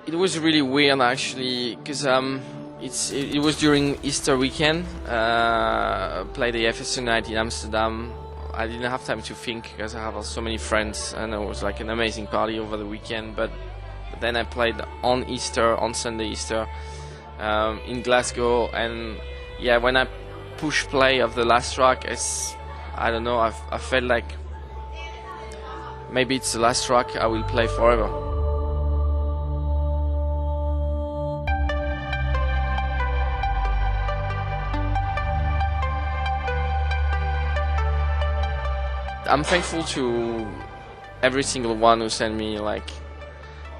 It was really weird actually, because it was during Easter weekend. Played the FSU night in Amsterdam. I didn't have time to think because I have so many friends, and it was like an amazing party over the weekend. But then I played on Easter, on Sunday Easter, in Glasgow, and yeah, when I push play of the last track, I don't know, I felt like maybe it's the last track I will play forever. I'm thankful to every single one who sent me like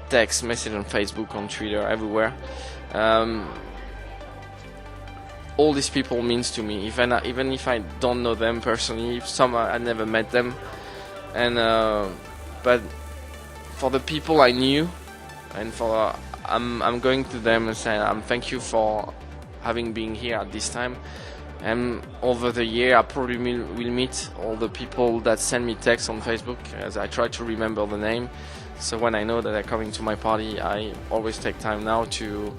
text message on Facebook, on Twitter, everywhere. All these people means to me, even if I don't know them personally. Some I never met them, and but for the people I knew, and for I'm going to them and saying thank you for having been here at this time. And over the year, I probably will meet all the people that send me texts on Facebook, as I try to remember the name. So when I know that they're coming to my party, I always take time now to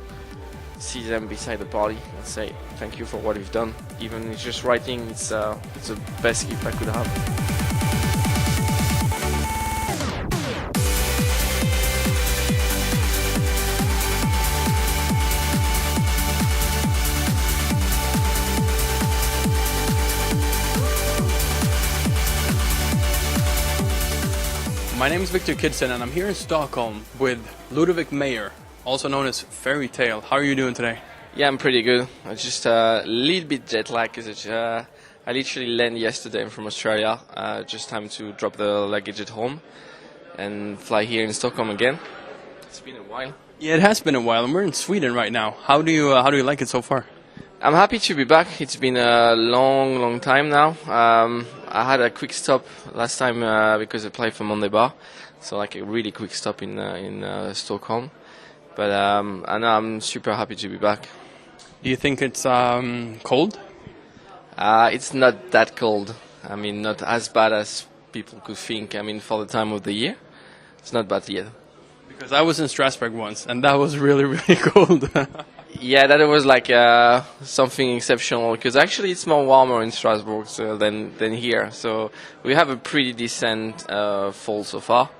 see them beside the party and say thank you for what you've done. Even if it's just writing, it's the best gift I could have. My name is Viktor and I'm here in Stockholm with Ludovic Meyer, also known as Ferry Tayle. How are you doing today? Yeah, I'm pretty good. I'm just a little bit jet lagged because I literally landed yesterday from Australia. Just time to drop the luggage at home and fly here in Stockholm again. It's been a while. Yeah, it has been a while, and we're in Sweden right now. How do you like it so far? I'm happy to be back. It's been a long time now. I had a quick stop last time because I played for Monday Bar, so like a really quick stop in Stockholm. But I'm super happy to be back. Do you think it's cold? It's not that cold. I mean, not as bad as people could think. I mean, for the time of the year, it's not bad yet. Because I was in Strasbourg once, and that was really cold. Yeah, that was like something exceptional, because actually it's more warmer in Strasbourg than here. So we have a pretty decent fall so far,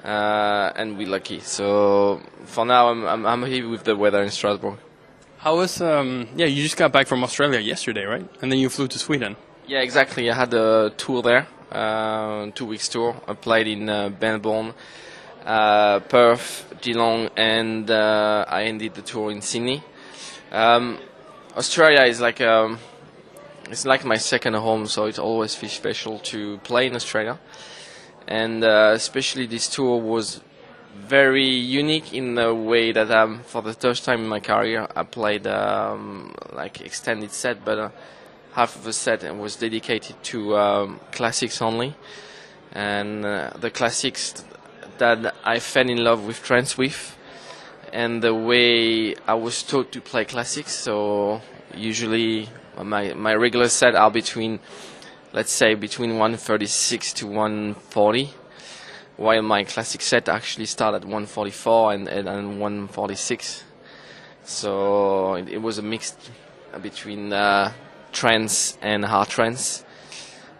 and we're lucky. So for now, I'm happy with the weather in Strasbourg. How was you just got back from Australia yesterday, right? And then you flew to Sweden. Yeah, exactly. I had a tour there, 2 weeks tour. I played in Melbourne, Perth, Geelong, and I ended the tour in Sydney. Australia is like it's like my second home, so it always feels special to play in Australia, and especially this tour was very unique in the way that for the first time in my career I played like extended set, but half of the set was dedicated to classics only, and the classics that I fell in love with trance with, and the way I was taught to play classics. So usually my regular set are between 136 to 140, while my classic set actually start at 144 and 146. So it was a mix between trance and hard trance,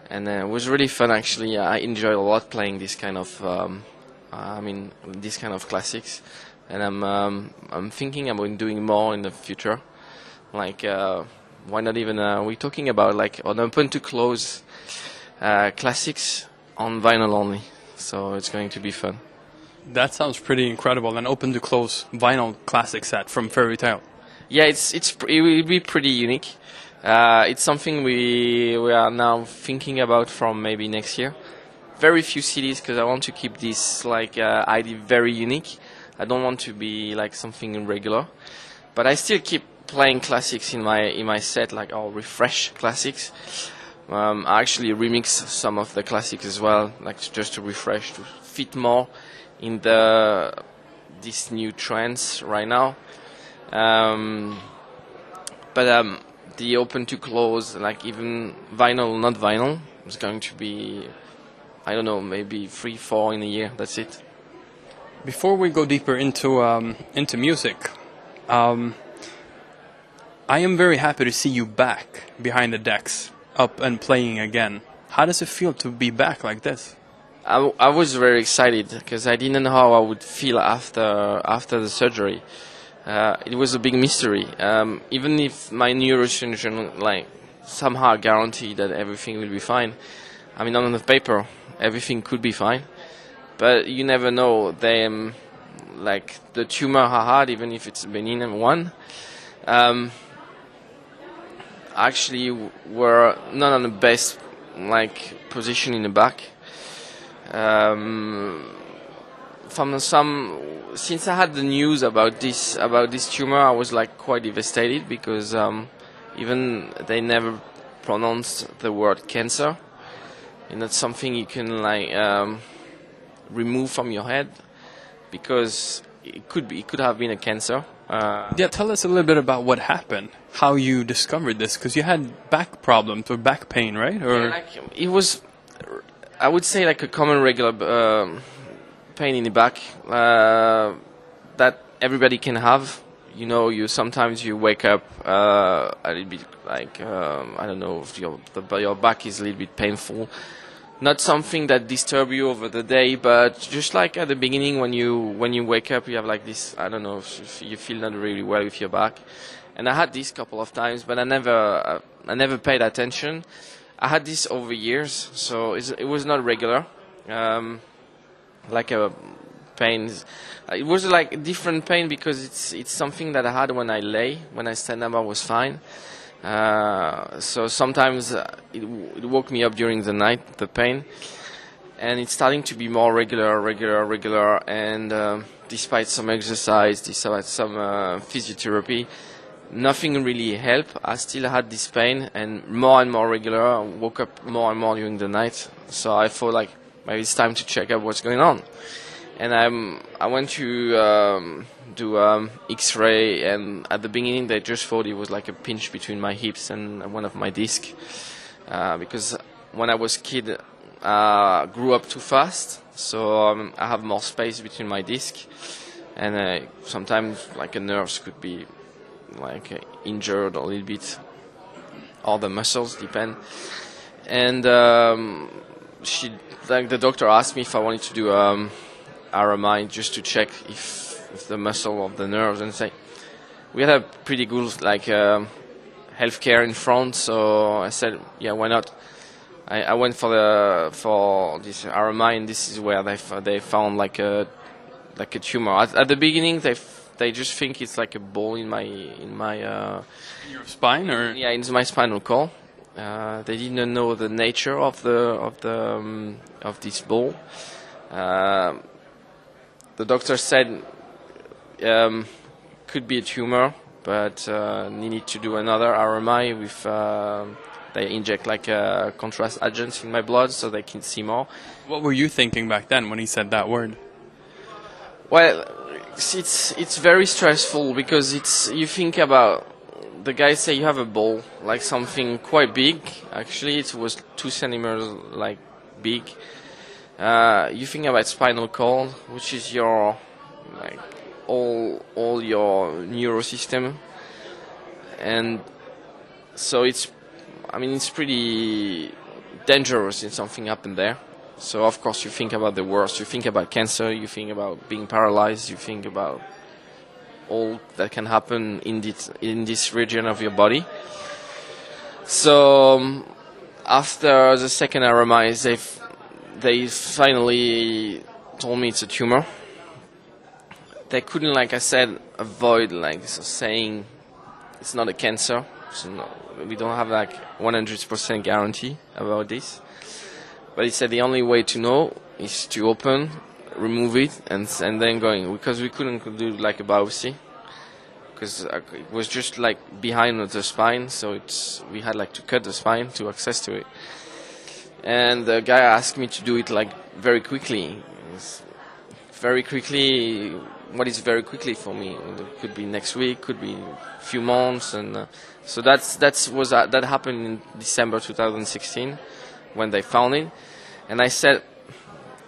and it was really fun actually. I enjoyed a lot playing this kind of this kind of classics, and I'm thinking about doing more in the future. Like why not even we're talking about like an open to close classics on vinyl only. So it's going to be fun. That sounds pretty incredible. An open to close vinyl classic set from Ferry Tayle. Yeah, it will be pretty unique. It's something we are now thinking about from maybe next year. Very few CDs, because I want to keep this like idea very unique. I don't want to be like something irregular, but I still keep playing classics in my set, like refresh classics. I actually remix some of the classics as well, like just to refresh, to fit more in this new trance right now. But the open to close, like even vinyl, not vinyl, is going to be, I don't know, maybe 3-4 in a year. That's it. Before we go deeper into music, I am very happy to see you back behind the decks, up and playing again. How does it feel to be back like this? I was very excited because I didn't know how I would feel after the surgery. It was a big mystery. Even if my neurosurgeon like somehow guaranteed that everything will be fine, I mean on the paper everything could be fine, but you never know. They like the tumor I had, even if it's a benign one, actually were not on the best like position in the back. Since I had the news about this tumor, I was like quite devastated because even they never pronounced the word cancer. And that's something you can like remove from your head because it could have been a cancer. Yeah, tell us a little bit about what happened, how you discovered this, because you had back problems or back pain, right? Or yeah, like, it was, I would say, like a common regular pain in the back that everybody can have. You know, sometimes you wake up a little bit like I don't know if your back is a little bit painful. Not something that disturbs you over the day, but just like at the beginning when you wake up, you have like this. I don't know if you feel not really well with your back. And I had this couple of times, but I never paid attention. I had this over years, so it was not regular. Like a pain. It was like a different pain because it's something that I had when I lay. When I stand up, I was fine. So sometimes it woke me up during the night, the pain, and it's starting to be more regular. And despite some exercise, despite some physiotherapy, nothing really helped. I still had this pain, and more regular. I woke up more and more during the night. So I thought like maybe it's time to check out what's going on. And I went to do X-ray, and at the beginning they just thought it was like a pinch between my hips and one of my discs, because when I was a kid, grew up too fast, so I have more space between my discs, and sometimes like a nerve could be like injured a little bit, or the muscles depend. And the doctor asked me if I wanted to do RMI just to check if the muscle of the nerves, and say we had a pretty good like healthcare in France, so I said yeah, why not. I went for this RMI, and this is where they found like a tumor. At the beginning they just think it's like a ball in my your spine, or yeah, in my spinal cord. They didn't know the nature of this ball. The doctor said could be a tumor, but needed to do another RMI with. They inject like contrast agents in my blood so they can see more. What were you thinking back then when he said that word? Well, it's very stressful because you think about. The guy say you have a ball, like something quite big. Actually, it was 2 centimeters like big. You think about spinal cord, which is your like all your neurosystem, and so it's pretty dangerous if something happened there. So of course you think about the worst. You think about cancer. You think about being paralyzed. You think about all that can happen in this region of your body. So after the second RMI, they finally told me it's a tumor. They couldn't, like I said, avoid saying it's not a cancer. So we don't have like 100% guarantee about this. But he said the only way to know is to open, remove it, and then going, because we couldn't do like a biopsy because it was just like behind the spine, so we had like to cut the spine to access to it. And the guy asked me to do it like very quickly. Very quickly. What is very quickly for me? It could be next week, could be a few months, and so that happened in December 2016 when they found it. And I said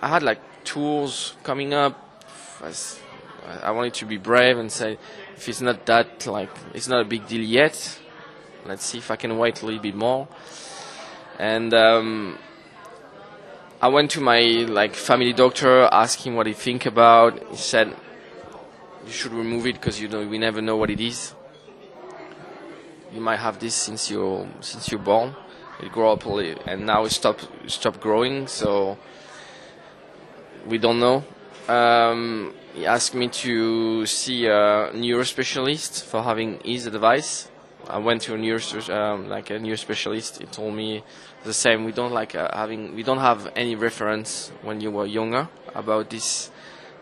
I had like tours coming up I wanted to be brave and say, if it's not that, like, it's not a big deal yet. Let's see if I can wait a little bit more. And I went to my family doctor, asked him what he think about. He said, you should remove it because we never know what it is. You might have this since you're born. It grow up a little, and now it stop growing. So we don't know. He asked me to see a neurospecialist for having his advice. I went to a neurospecialist. He told me the same. We don't we don't have any reference when you were younger about this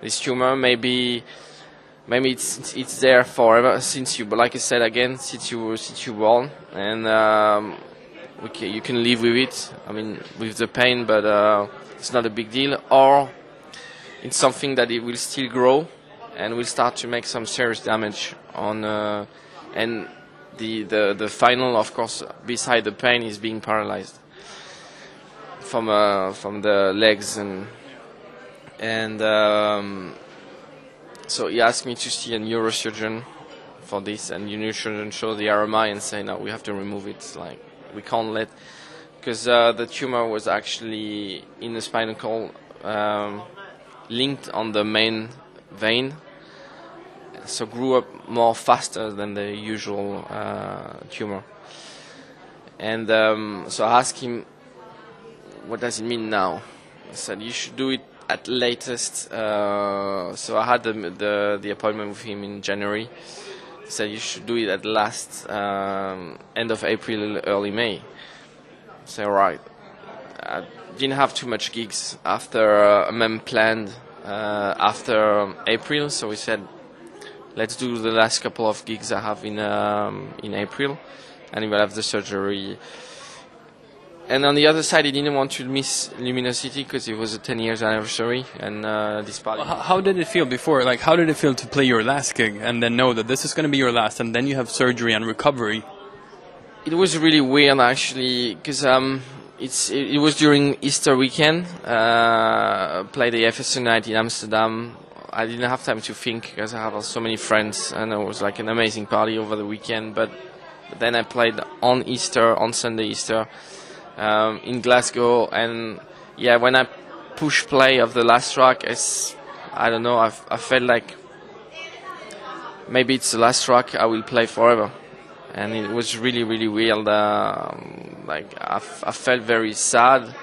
tumor. Maybe it's there forever since you. But like I said again, since you were born, and you can live with it. I mean, with the pain, but it's not a big deal. Or it's something that it will still grow and will start to make some serious damage on and the final, of course, beside the pain, is being paralyzed from the legs and so he asked me to see a neurosurgeon for this, and the neurosurgeon showed the RMI and say, no, we have to remove it. Like, we can't let, because the tumor was actually in the spinal cord, linked on the main vein, so grew up more faster than the usual tumor. And so I asked him, what does it mean now? He said, you should do it at latest. So I had the appointment with him in January. He said, you should do it at last end of April, early May. I said, all right. I didn't have too much gigs after a mem planned after April, so we said, let's do the last couple of gigs I have in April, and we'll have the surgery. And on the other side, he didn't want to miss Luminosity because it was a 10 years anniversary, and despite. How did it feel before? Like, how did it feel to play your last gig and then know that this is going to be your last, and then you have surgery and recovery? It was really weird, actually, because it was during Easter weekend. Played the FSO night in Amsterdam. I didn't have time to think because I have so many friends, and it was like an amazing party over the weekend. But then I played on Sunday Easter, in Glasgow, and yeah, when I push play of the last track, I don't know, I felt like maybe it's the last track I will play forever. And it was really, really weird. Like I felt very sad,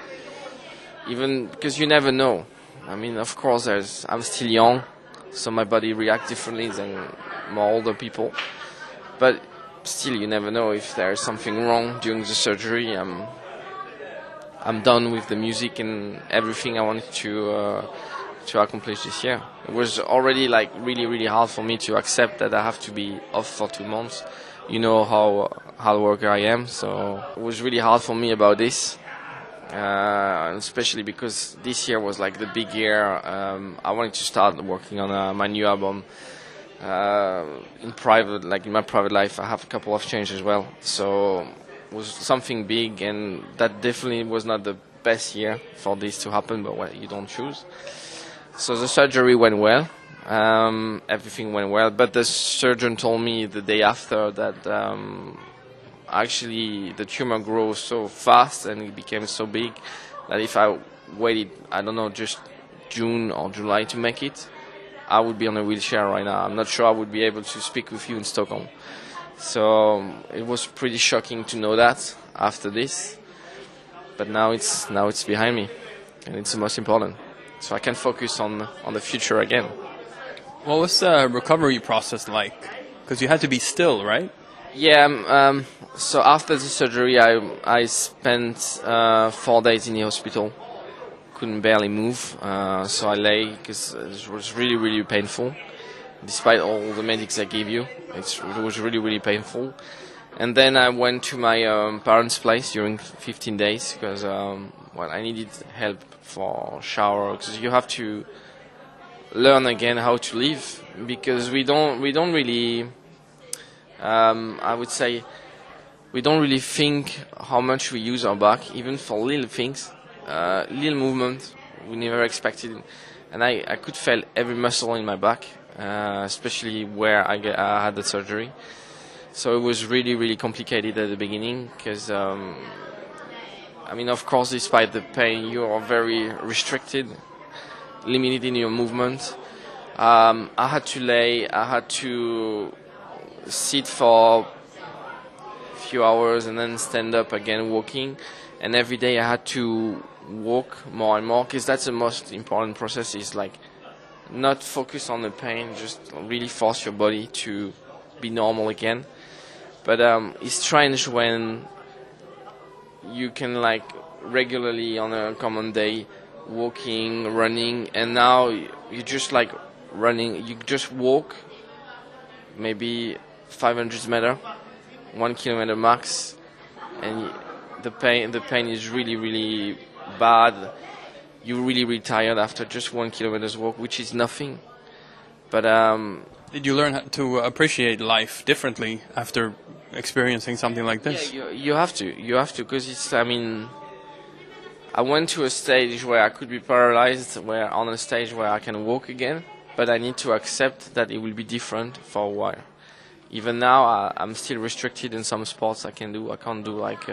even because you never know. I mean, of course, I'm still young, so my body reacts differently than more older people. But still, you never know if there's something wrong during the surgery. I'm done with the music and everything I wanted to accomplish this year. It was already like really, really hard for me to accept that I have to be off for 2 months. You know how hard worker I am, so it was really hard for me about this, especially because this year was like the big year. I wanted to start working on my new album in private, like in my private life. I have a couple of changes as well, so it was something big, and that definitely was not the best year for this to happen, but well, you don't choose. So the surgery went well. Everything went well, but the surgeon told me the day after that actually the tumor grows so fast and it became so big that if I waited, I don't know, just June or July to make it, I would be on a wheelchair right now. I'm not sure I would be able to speak with you in Stockholm. So it was pretty shocking to know that after this, but now it's behind me, and it's the most important. So I can focus on the future again. What was the recovery process like? Because you had to be still, right? Yeah. So after the surgery, I spent 4 days in the hospital. Couldn't barely move. So I lay because it was really, really painful. Despite all the medics I gave you, it was really, really painful. And then I went to my parents' place during 15 days because I needed help for shower, because you have to learn again how to live, because we don't really I would say we don't really think how much we use our back, even for little things, little movement we never expected. and I could feel every muscle in my back, especially where I had the surgery. So it was really, really complicated at the beginning because, I mean, of course, despite the pain, you are very restricted, limited in your movement. I had to lay, I had to sit for a few hours and then stand up again walking. And every day I had to walk more and more because that's the most important process, is like not focus on the pain, just really force your body to be normal again. But it's strange when you can like regularly on a common day walking, running, and now you just like running, you just walk maybe 500 meters, 1 kilometer max, and the pain is really, really bad. You're really, really tired after just 1 kilometer's walk, which is nothing. But did you learn how to appreciate life differently after experiencing something like this? yeah, you have to, because it's, I mean, I went to a stage where I could be paralyzed, where on a stage where I can walk again, but I need to accept that it will be different for a while. Even now, I'm still restricted in some sports I can do. I can't do like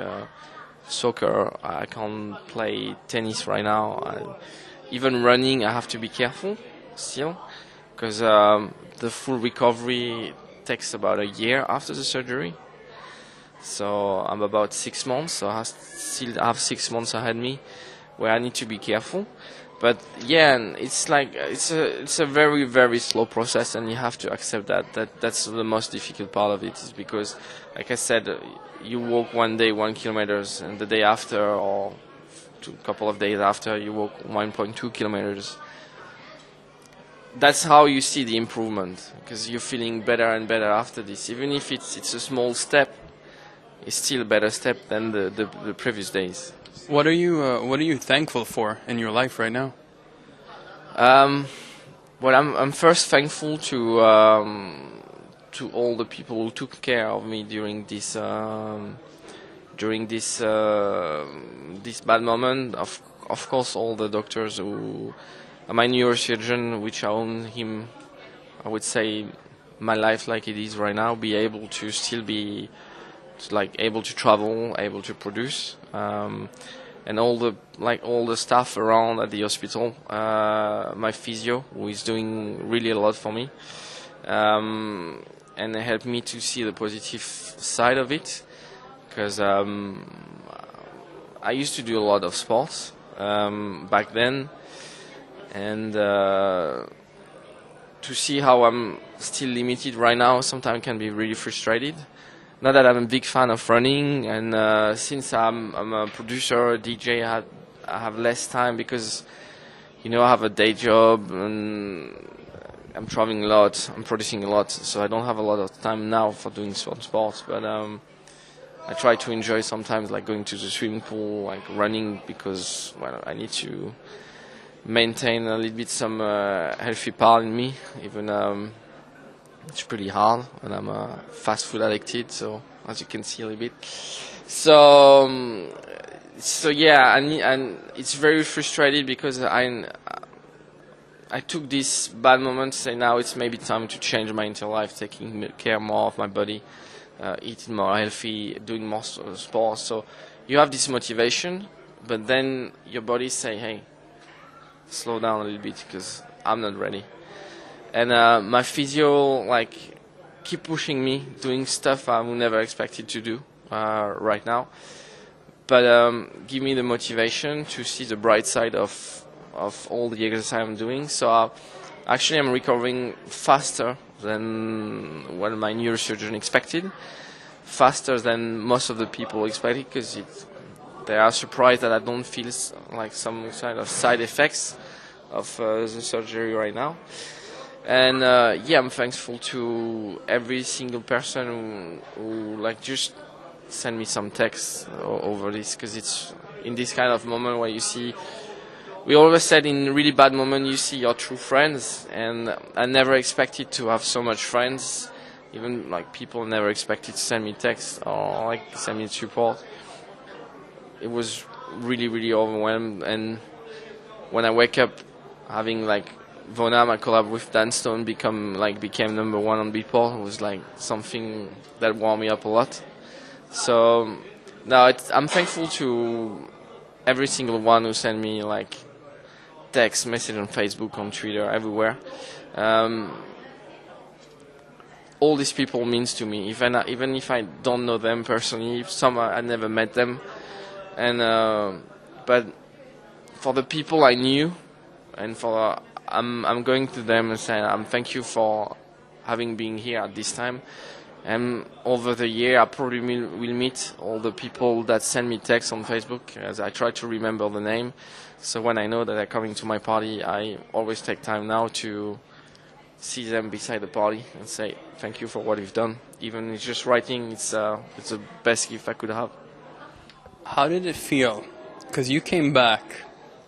soccer. I can't play tennis right now. Even running, I have to be careful still, because the full recovery takes about a year after the surgery. So I'm about 6 months, so I still have 6 months ahead of me where I need to be careful. But yeah, and it's like it's a very, very slow process, and you have to accept that's the most difficult part of it, is because, like I said, you walk one day 1 kilometers, and the day after or a couple of days after you walk 1.2 kilometers. That's how you see the improvement, because you're feeling better and better after this. Even if it's a small step, it's still a better step than the previous days. What are you thankful for in your life right now? Well, I'm first thankful to all the people who took care of me during this this bad moment. Of course, all the doctors who, my neurosurgeon, which I own him, I would say my life like it is right now, be able to still be like able to travel, able to produce, and all the staff around at the hospital, my physio, who is doing really a lot for me, and they helped me to see the positive side of it, because I used to do a lot of sports back then, and to see how I'm still limited right now sometimes can be really frustrated. Not that I'm a big fan of running, and since I'm a producer, a DJ, I have less time because, you know, I have a day job and I'm traveling a lot, I'm producing a lot, so I don't have a lot of time now for doing some sports. But I try to enjoy sometimes, like going to the swimming pool, like running, because, well, I need to maintain a little bit some healthy part in me, even. It's pretty hard, and I'm fast food addicted, so as you can see a little bit. So yeah, and it's very frustrated because I took this bad moment to say now it's maybe time to change my entire life, taking care more of my body, eating more healthy, doing more sports. So you have this motivation, but then your body say, hey, slow down a little bit because I'm not ready. And my physio, like, keep pushing me, doing stuff I would never expected to do right now. But give me the motivation to see the bright side of all the exercise I'm doing. So actually I'm recovering faster than what my neurosurgeon expected, faster than most of the people expected, because they are surprised that I don't feel like some kind of side effects of the surgery right now. And yeah, I'm thankful to every single person who like just send me some text over this, because it's in this kind of moment where you see, we always said in really bad moment you see your true friends, and I never expected to have so much friends. Even like people never expected to send me text or like send me support. It was really, really overwhelmed, and when I wake up having like Vona, my collab with Dan Stone, became #1 on Beatport was like something that warmed me up a lot. So now I'm thankful to every single one who sent me like text message on Facebook, on Twitter, everywhere. All these people means to me, even if I don't know them personally. Some I never met them, and but for the people I knew, and for I'm going to them and saying thank you for having been here at this time. And over the year, I probably will meet all the people that send me texts on Facebook, as I try to remember the name. So when I know that they're coming to my party, I always take time now to see them beside the party and say thank you for what you've done. Even if it's just writing, it's the best gift I could have. How did it feel? Because you came back,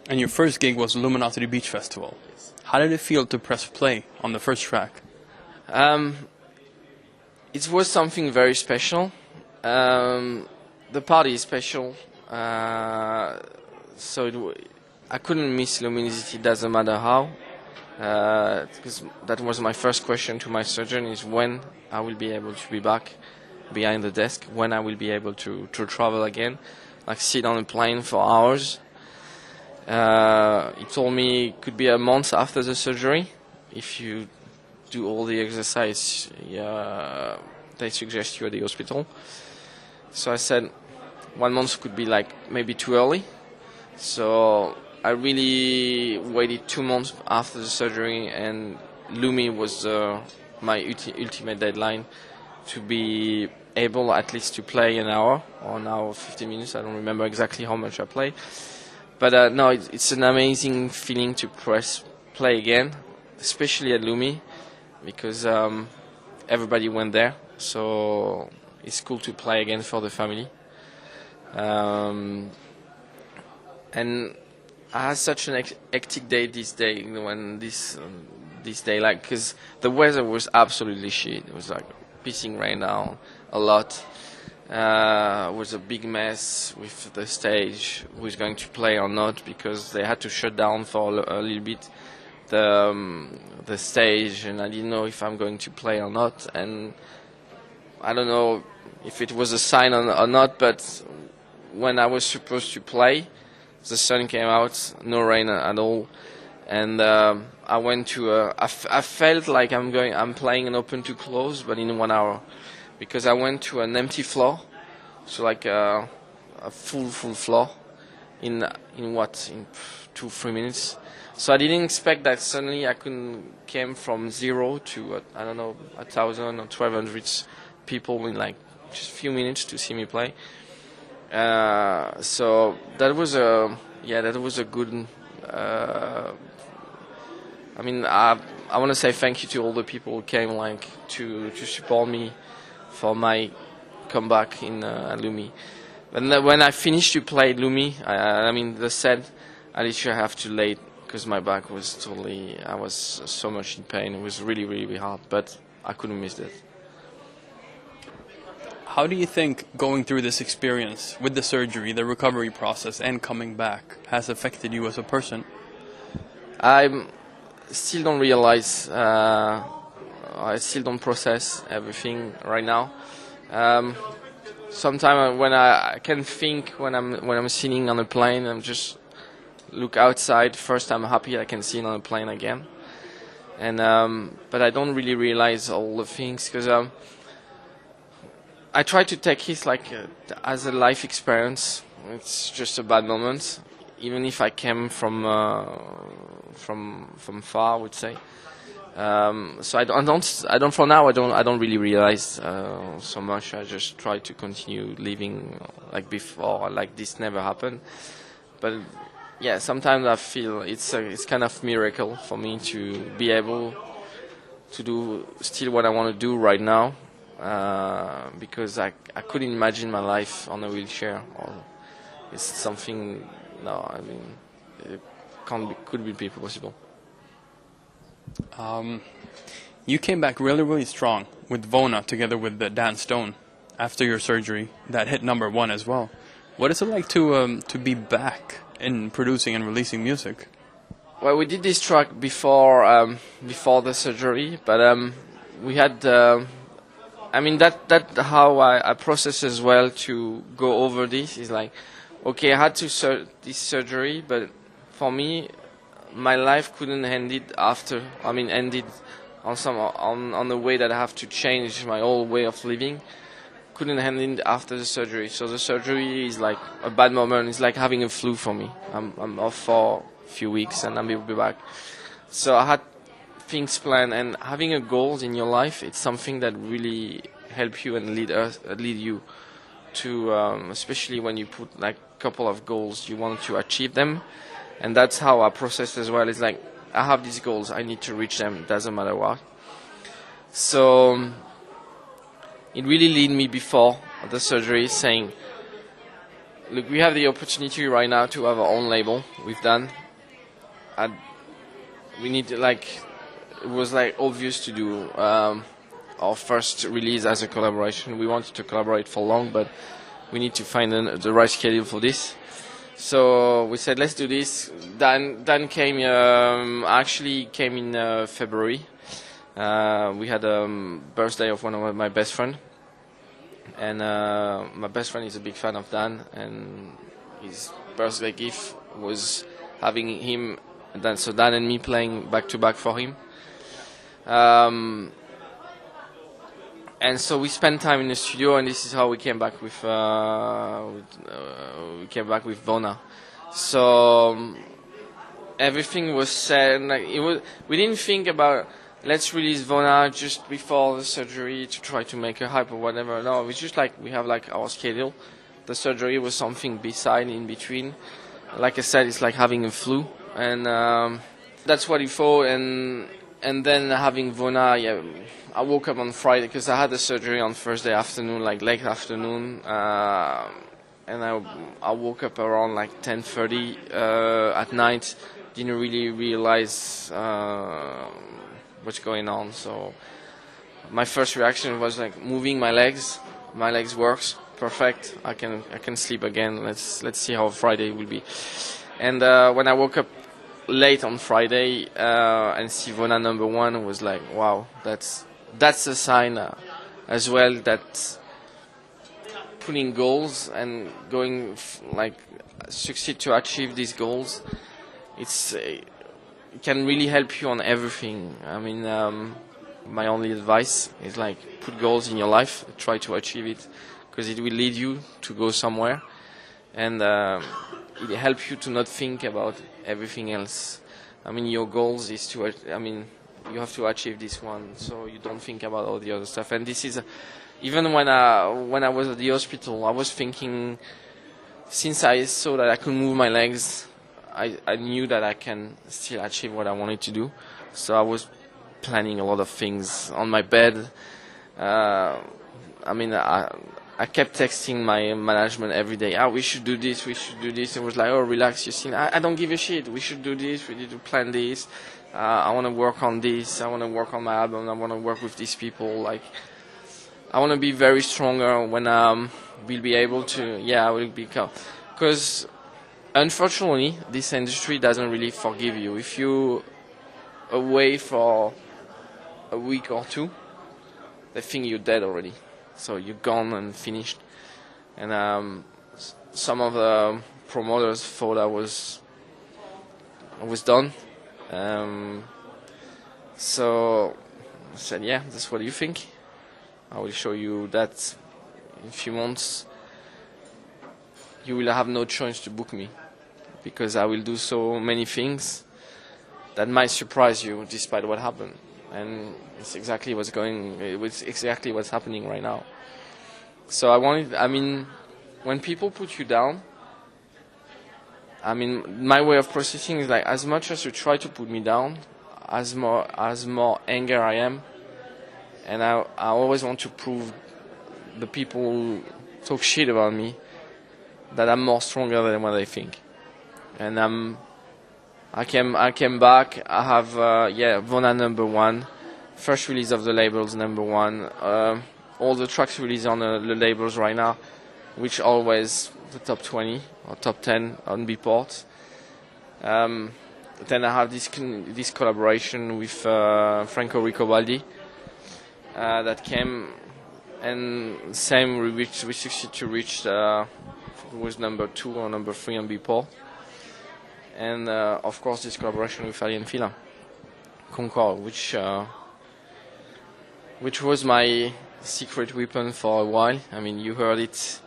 and your first gig was Luminosity Beach Festival. How did it feel to press play on the first track? It was something very special. The party is special, so I couldn't miss Luminosity. Doesn't matter how. Because that was my first question to my surgeon: is when I will be able to be back behind the desk, when I will be able to travel again, like sit on a plane for hours. He told me it could be a month after the surgery if you do all the exercise they suggest you at the hospital. So I said 1 month could be like maybe too early. So I really waited 2 months after the surgery, and Lumi was my ultimate deadline to be able at least to play an hour or an hour 50 minutes. I don't remember exactly how much I played. But no, it's an amazing feeling to press play again, especially at Lumi, because everybody went there. So it's cool to play again for the family. And I had such an hectic day this day, when this day, like, because the weather was absolutely shit. It was like pissing rain down a lot. It was a big mess with the stage, who is going to play or not, because they had to shut down for a little bit the stage, and I didn't know if I'm going to play or not. And I don't know if it was a sign or not, but when I was supposed to play, the sun came out, no rain at all, and I went to I felt like I'm playing an open to close, but in 1 hour, because I went to an empty floor, so like a full floor in 2-3 minutes. So I didn't expect that suddenly I came from 0 to I don't know, 1,000 or 1,200 people in like just a few minutes to see me play. So that was a good. I mean, I want to say thank you to all the people who came like to support me for my comeback in Lumi. And then when I finished to play Lumi, I mean the set, I literally have to lay, because my back was I was so much in pain. It was really, really hard, but I couldn't miss it. How do you think going through this experience with the surgery, the recovery process, and coming back has affected you as a person? I still don't realize. I still don't process everything right now. Sometimes when I can think when I'm sitting on a plane, I'm just look outside. First, I'm happy I can sit on a plane again, and but I don't really realize all the things, because I try to take it like as a life experience. It's just a bad moment, even if I came from far, I would say. So I don't for now. I don't really realize so much. I just try to continue living like before, like this never happened. But yeah, sometimes I feel it's kind of miracle for me to be able to do still what I want to do right now, because I couldn't imagine my life on a wheelchair. Or it's something. No, I mean, it could be possible. You came back really, really strong with Vona together with Dan Stone after your surgery that hit #1 as well. What is it like to be back in producing and releasing music? Well, we did this track before the surgery, but we had. I mean that how I process as well to go over this is like, okay, I had this surgery, but for me, my life couldn't end it after. I mean, ended on the way that I have to change my whole way of living. Couldn't end it after the surgery. So the surgery is like a bad moment. It's like having a flu for me. I'm off for a few weeks and I will be back. So I had things planned, and having a goals in your life, it's something that really help you and lead you to, especially when you put like a couple of goals, you want to achieve them. And that's how I process as well. It's like, I have these goals, I need to reach them, doesn't matter what. So it really led me before the surgery saying, look, we have the opportunity right now to have our own label. We've done. We need to, like, it was like obvious to do our first release as a collaboration. We wanted to collaborate for long, but we need to find the right schedule for this. So we said, let's do this. Dan came, actually came in February. We had a birthday of one of my best friend, and my best friend is a big fan of Dan, and his birthday gift was having him, so Dan and me playing back to back for him. And so we spent time in the studio, and this is how we came back with Bona. So everything was set. Like, we didn't think about, let's release Bona just before the surgery to try to make a hype or whatever. No, it was just like we have like our schedule. The surgery was something beside, in between. Like I said, it's like having a flu, and that's what he thought. And then having Bona, yeah, I woke up on Friday because I had the surgery on Thursday afternoon, like late afternoon, and I woke up around like 10:30 at night. Didn't really realize what's going on. So my first reaction was like moving my legs. My legs works perfect. I can sleep again. Let's see how Friday will be. And when I woke up late on Friday and see Bona #1, was like, wow, that's a sign as well that putting goals and going like succeed to achieve these goals, it can really help you on everything. I mean, my only advice is like, put goals in your life, try to achieve it, because it will lead you to go somewhere, and it helps you to not think about everything else. I mean, your goals is to, you have to achieve this one, so you don't think about all the other stuff. And this is, even when I was at the hospital, I was thinking, since I saw that I could move my legs, I knew that I can still achieve what I wanted to do. So I was planning a lot of things on my bed. I kept texting my management every day. We should do this, we should do this. It was like, oh, relax, you see, I don't give a shit. We should do this, we need to plan this. I want to work on this, I want to work on my album, I want to work with these people. Like, I want to be very stronger when we'll be able to, I will become. Because, unfortunately, this industry doesn't really forgive you. If you're away for a week or two, they think you're dead already. So you're gone and finished. And some of the promoters thought I was done. So I said, yeah, that's what you think. I will show you that in a few months you will have no choice to book me, because I will do so many things that might surprise you despite what happened. And it's exactly what's happening right now. So when people put you down, my way of processing is like, as much as you try to put me down, as more anger I am, and I always want to prove the people who talk shit about me that I'm more stronger than what they think. And I came back. I have Bona #1, first release of the labels #1. All the tracks released on the labels right now, which always the top 20 or top 10 on Beatport. then I have this collaboration with Franco Ricobaldi that came, and same we succeeded to reach it was number 2 or number 3 on Beatport, and of course this collaboration with Alien Fila Concorde, which was my secret weapon for a while. I mean, you heard it.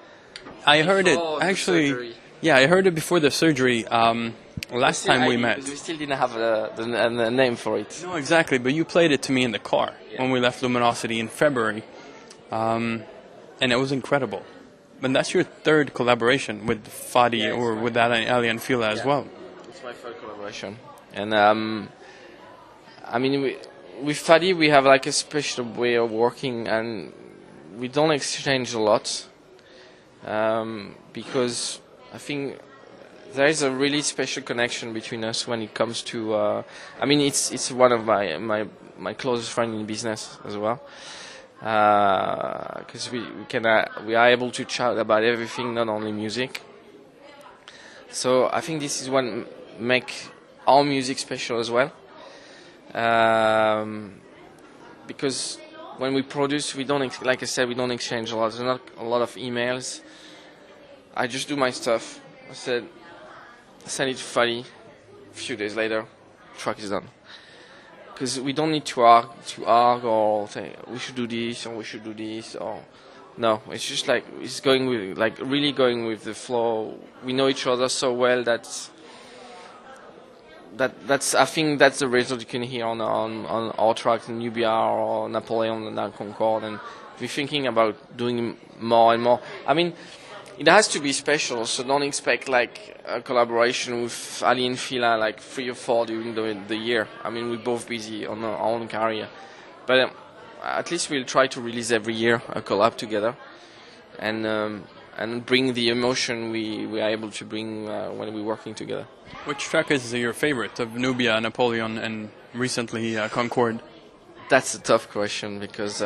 I heard it actually. Yeah, I heard it before the surgery. Last time we met. We still didn't have a name for it. No, exactly. But you played it to me in the car when we left Luminosity in February, and it was incredible. But that's your third collaboration with Fadi or with that Alien Fila as well. It's my third collaboration, and I mean, with Fadi we have like a special way of working, and we don't exchange a lot because I think there is a really special connection between us when it comes to. I mean, it's one of my closest friends in business as well, because we are able to chat about everything, not only music. So I think this is what make our music special as well, because when we produce, we don't like I said, we don't exchange a lot. There's not a lot of emails. I just do my stuff. I send it to Fadi. A few days later, track is done. Because we don't need to argue or say we should do this or we should do this or no. It's just like it's going with really going with the flow. We know each other so well that's I think that's the result you can hear on our tracks, Nubia or Napoleon and Concorde, and we're thinking about doing more and more. I mean, it has to be special, so don't expect like a collaboration with Alien Fila like 3 or 4 during the year. I mean, we're both busy on our own career, but at least we'll try to release every year a collab together, and bring the emotion we are able to bring when we're working together. Which track is your favorite of Nubia, Napoleon, and recently Concorde? That's a tough question because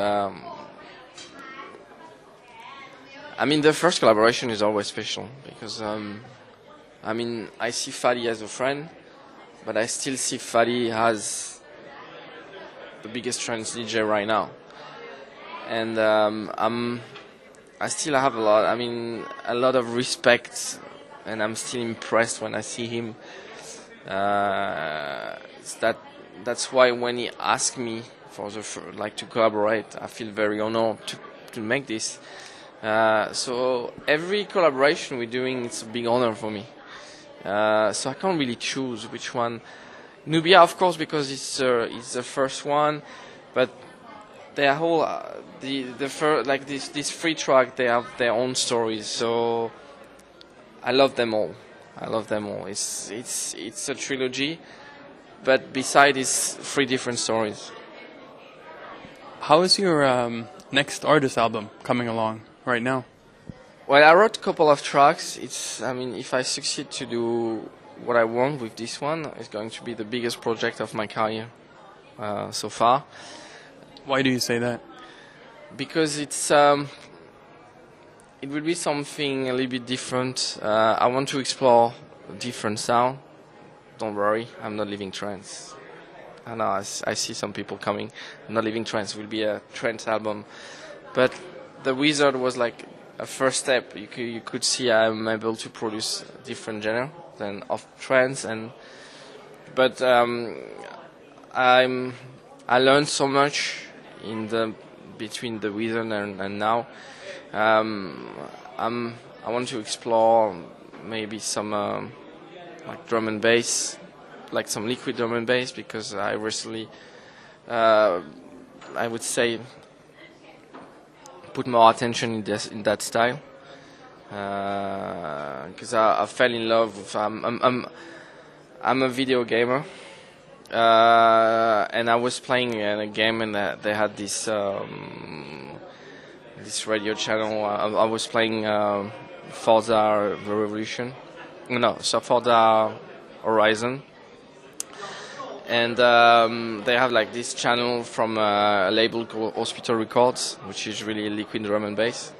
I mean, the first collaboration is always special because I mean, I see Fadi as a friend, but I still see Fadi as the biggest trance DJ right now, and I still have a lot of respect, and I'm still impressed when I see him. That's why when he asked me to collaborate, I feel very honored to make this. So every collaboration we're doing, it's a big honor for me. So I can't really choose which one. Nubia, of course, because it's the first one, but they are whole these 3 tracks. They have their own stories. So I love them all. It's a trilogy, but beside it's 3 different stories. How is your next artist album coming along right now? Well, I wrote a couple of tracks. If I succeed to do what I want with this one, it's going to be the biggest project of my career so far. Why do you say that? Because it will be something a little bit different. I want to explore a different sound. Don't worry, I'm not leaving trance. I know I see some people coming. I'm not leaving trance. It will be a trance album, but the Wizard was like a first step. You could see I'm able to produce a different genre than of trance, but I learned so much between the Wizard and now. I want to explore maybe some like drum and bass, like some liquid drum and bass, because I recently, I would say, put more attention in that style, because I fell in love with. I'm a video gamer, and I was playing in a game, and they had this radio channel. I was playing Forza Revolution, Forza Horizon, and they have like this channel from a label called Hospital Records, which is really liquid drum and bass.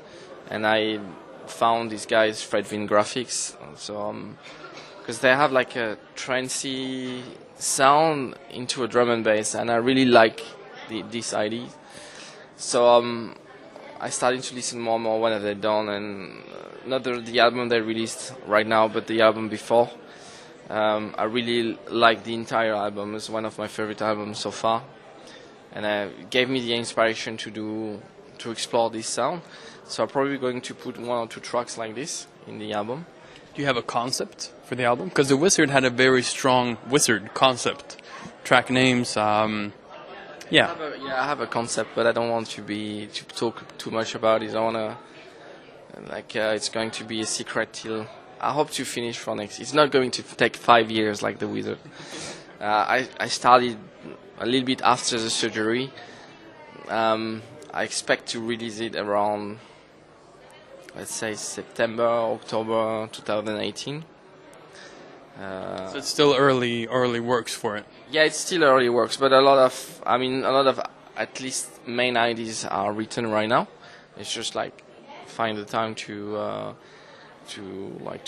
And I found these guys, Fred Vin Graphics. So because they have like a trancey sound into a drum and bass, and I really like this idea. So I started to listen more and more when they're done, and not the album they released right now, but the album before. I really like the entire album. It's one of my favorite albums so far, and it gave me the inspiration to explore this sound. So I'm probably going to put 1 or 2 tracks like this in the album. Do you have a concept for the album? Because the Wizard had a very strong Wizard concept. Track names, yeah. I have a concept, but I don't want to talk too much about it. I want to, it's going to be a secret till I hope to finish for next. It's not going to take 5 years like the Wizard. I started a little bit after the surgery. I expect to release it around, let's say, September, October 2018. So it's still early works for it. Yeah, it's still early works, but a lot of at least main ideas are written right now. It's just like find the time to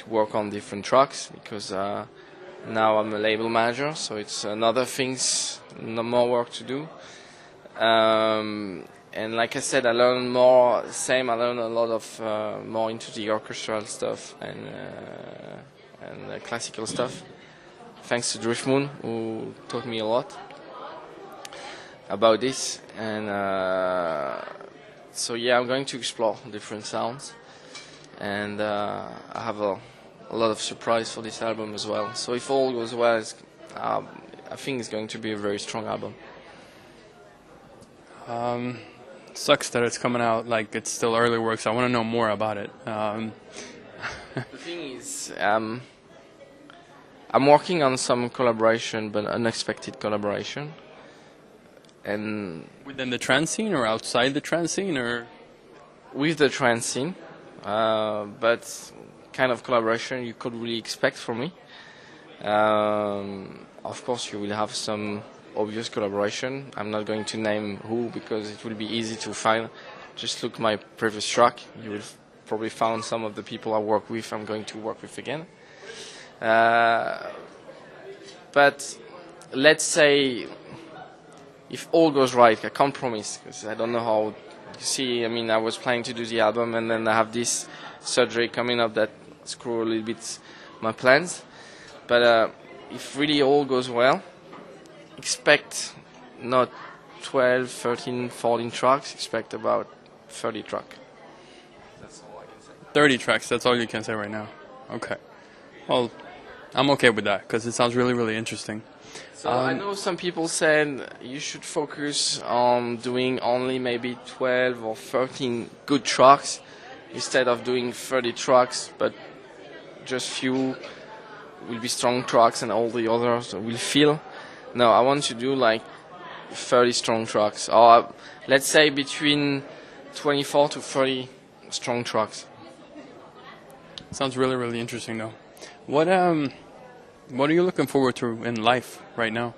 work on different tracks, because now I'm a label manager, so it's another things, no more work to do. And like I said, I learned more. I learned a lot of more into the orchestral stuff and classical stuff. Thanks to Drift Moon, who taught me a lot about this. And so yeah, I'm going to explore different sounds, and I have a lot of surprise for this album as well. So if all goes well, I think it's going to be a very strong album. Sucks that it's coming out like it's still early works. I want to know more about it. The thing is, I'm working on some collaboration, but unexpected collaboration. And within the trance scene or outside the trance scene, or with the trance scene, but kind of collaboration you could really expect from me. Of course, you will have some obvious collaboration. I'm not going to name who, because it will be easy to find. Just look my previous track. You will probably found some of the people I work with. I'm going to work with again. But let's say if all goes right, I can't promise, because I don't know how. You see, I mean, I was planning to do the album, and then I have this surgery coming up that screw a little bit my plans. But if really all goes well, expect not 12, 13, 14 tracks, expect about 30 tracks. That's all I can say. 30 tracks, that's all you can say right now. Okay. Well, I'm okay with that, because it sounds really, really interesting. So I know some people said you should focus on doing only maybe 12 or 13 good tracks instead of doing 30 tracks, but just few will be strong tracks and all the others will feel. No, I want to do like 30 strong tracks, or let's say between 24 to 30 strong tracks. Sounds really, really interesting, though. What are you looking forward to in life right now?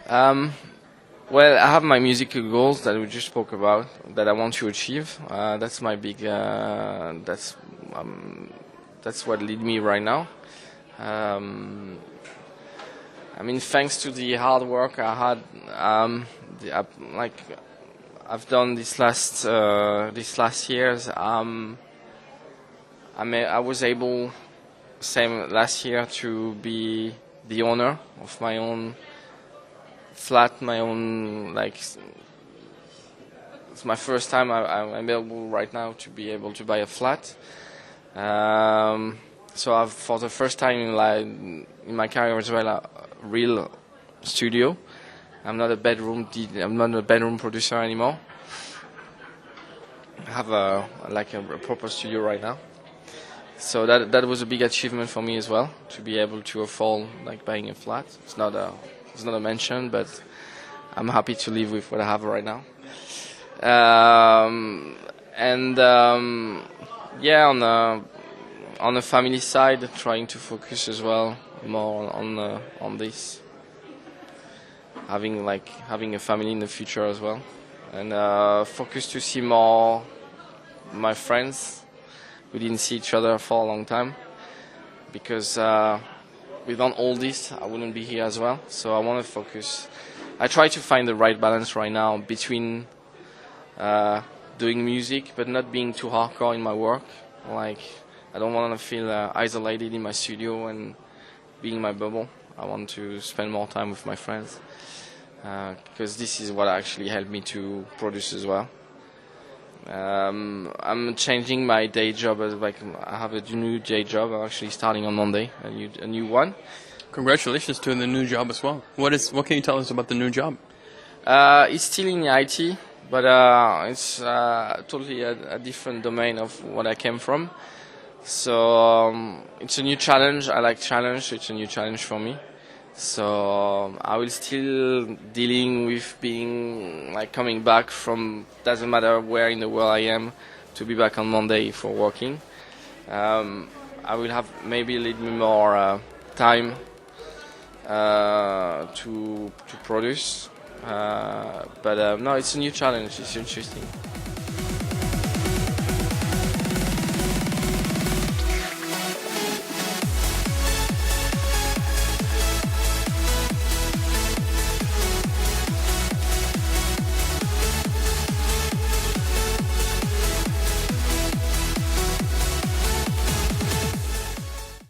Well, I have my musical goals that we just spoke about that I want to achieve. That's my big. That's what lead me right now. I mean, thanks to the hard work I had, I've done this last years. I was able, same last year, to be the owner of my own flat, my own, it's my first time I'm able right now to be able to buy a flat. So I've, for the first time in my career as well, a real studio. I'm not a bedroom producer anymore. I have a proper studio right now. So that was a big achievement for me as well, to be able to afford buying a flat. It's not a mansion, but I'm happy to live with what I have right now. On the family side, trying to focus as well more on this, having a family in the future as well, and focus to see more my friends. We didn't see each other for a long time. because without all this, I wouldn't be here as well. So I want to focus. I try to find the right balance right now between doing music, but not being too hardcore in my work. Like, I don't want to feel isolated in my studio and being in my bubble. I want to spend more time with my friends, because this is what actually helped me to produce as well. I'm changing my day job. I have a new day job. I'm actually starting on Monday, a new one. Congratulations to the new job as well. What can you tell us about the new job? It's still in IT, but it's totally a different domain of what I came from. So it's a new challenge. I like challenge. So it's a new challenge for me. So I will still dealing with being like coming back from, doesn't matter where in the world I am, to be back on Monday for working. I will have maybe a little bit more time to produce, but no, it's a new challenge. It's interesting.